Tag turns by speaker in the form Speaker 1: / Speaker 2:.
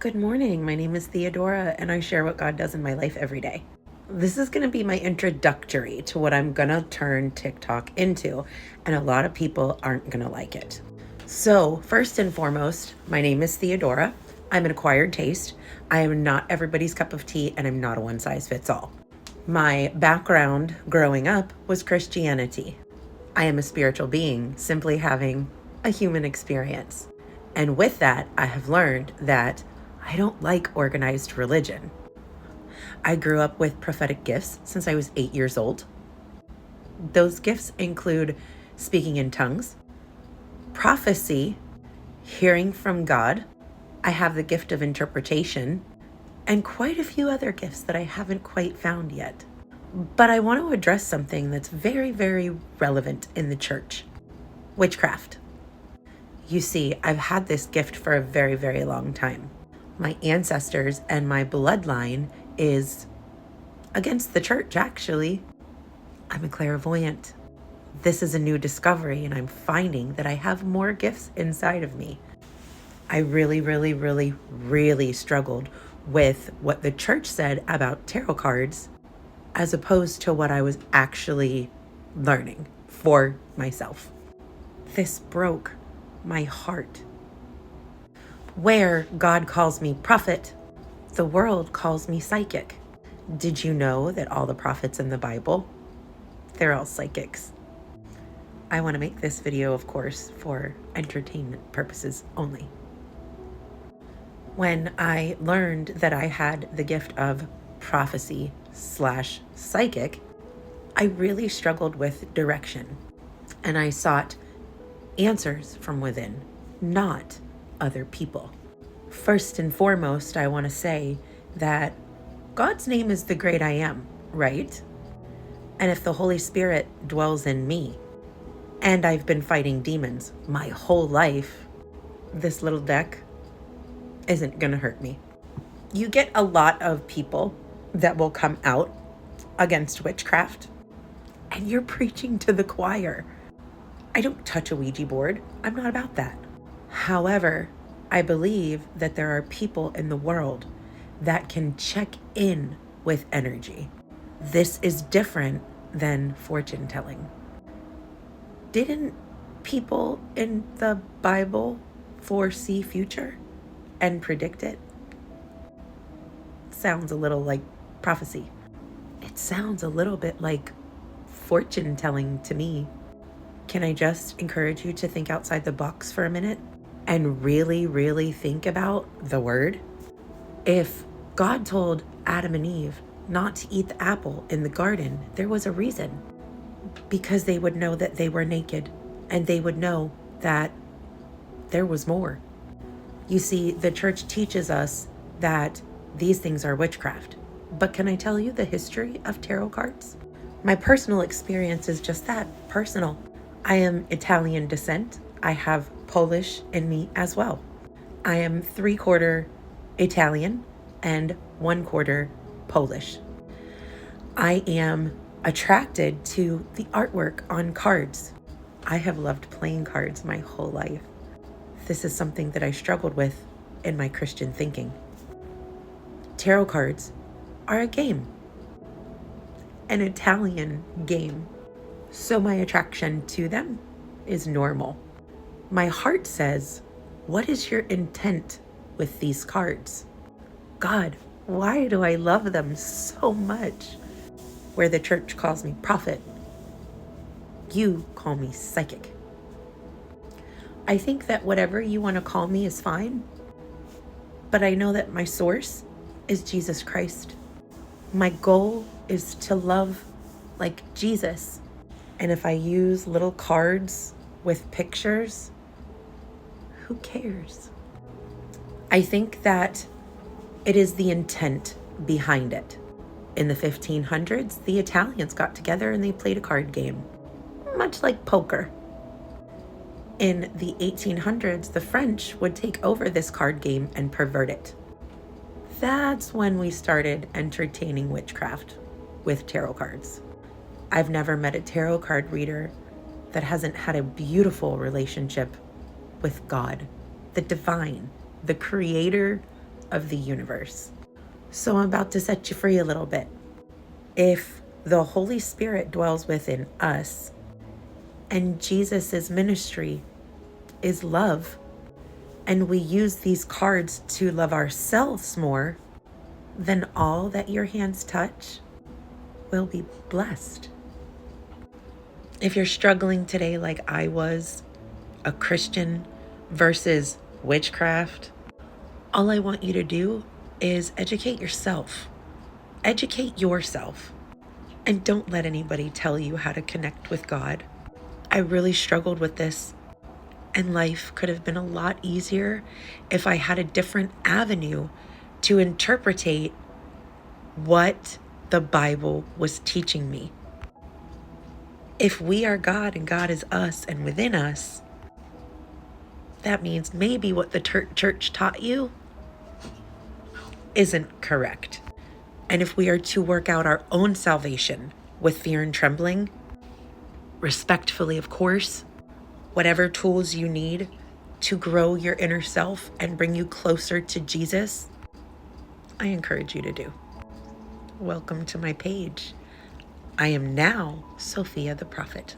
Speaker 1: Good morning. My name is Theodora, and I share what God does in my life every day. This is going to be my introductory to what I'm going to turn TikTok into, and a lot of people aren't going to like it. So, first and foremost, my name is Theodora. I'm an acquired taste. I am not everybody's cup of tea, and I'm not a one-size-fits-all. My background growing up was Christianity. I am a spiritual being, simply having a human experience. And with that, I have learned that I don't like organized religion. I grew up with prophetic gifts since I was 8 years old. Those gifts include speaking in tongues, prophecy, hearing from God. I have the gift of interpretation, and quite a few other gifts that I haven't quite found yet. But I want to address something that's very, very relevant in the church: witchcraft. You see, I've had this gift for a very, very long time. My ancestors and my bloodline is against the church, actually. I'm a clairvoyant. This is a new discovery, and I'm finding that I have more gifts inside of me. I really, really, really, really struggled with what the church said about tarot cards as opposed to what I was actually learning for myself. This broke my heart. Where God calls me prophet, the world calls me psychic. Did you know that all the prophets in the Bible, they're all psychics? I want to make this video, of course, for entertainment purposes only. When I learned that I had the gift of prophecy/psychic, I really struggled with direction, and I sought answers from within, not other people. First and foremost, I want to say that God's name is the great I am, right? And if the Holy Spirit dwells in me, and I've been fighting demons my whole life, this little deck isn't going to hurt me. You get a lot of people that will come out against witchcraft, and you're preaching to the choir. I don't touch a Ouija board. I'm not about that. However, I believe that there are people in the world that can check in with energy. This is different than fortune telling. Didn't people in the Bible foresee future and predict it? Sounds a little like prophecy. It sounds a little bit like fortune telling to me. Can I just encourage you to think outside the box for a minute and really, really think about the word? If God told Adam and Eve not to eat the apple in the garden, there was a reason. Because they would know that they were naked, and they would know that there was more. You see, the church teaches us that these things are witchcraft. But can I tell you the history of tarot cards? My personal experience is just that, personal. I am Italian descent. I have Polish in me as well. I am 3/4 Italian and 1/4 Polish. I am attracted to the artwork on cards. I have loved playing cards my whole life. This is something that I struggled with in my Christian thinking. Tarot cards are a game, an Italian game. So my attraction to them is normal. My heart says, what is your intent with these cards? God, why do I love them so much? Where the church calls me prophet, you call me psychic. I think that whatever you want to call me is fine, but I know that my source is Jesus Christ. My goal is to love like Jesus. And if I use little cards with pictures, who cares? I think that it is the intent behind it. In the 1500s, the Italians got together and they played a card game, much like poker. In the 1800s, the French would take over this card game and pervert it. That's when we started entertaining witchcraft with tarot cards. I've never met a tarot card reader that hasn't had a beautiful relationship with God, the divine, the creator of the universe. So I'm about to set you free a little bit. If the Holy Spirit dwells within us and Jesus's ministry is love, and we use these cards to love ourselves more, then all that your hands touch will be blessed. If you're struggling today like I was, a Christian versus witchcraft, all I want you to do is educate yourself. Educate yourself. And don't let anybody tell you how to connect with God. I really struggled with this, and life could have been a lot easier if I had a different avenue to interpretate what the Bible was teaching me. If we are God and God is us and within us, that means maybe what the church taught you isn't correct. And if we are to work out our own salvation with fear and trembling, respectfully, of course, whatever tools you need to grow your inner self and bring you closer to Jesus, I encourage you to do. Welcome to my page. I am now Sofie the Prophet.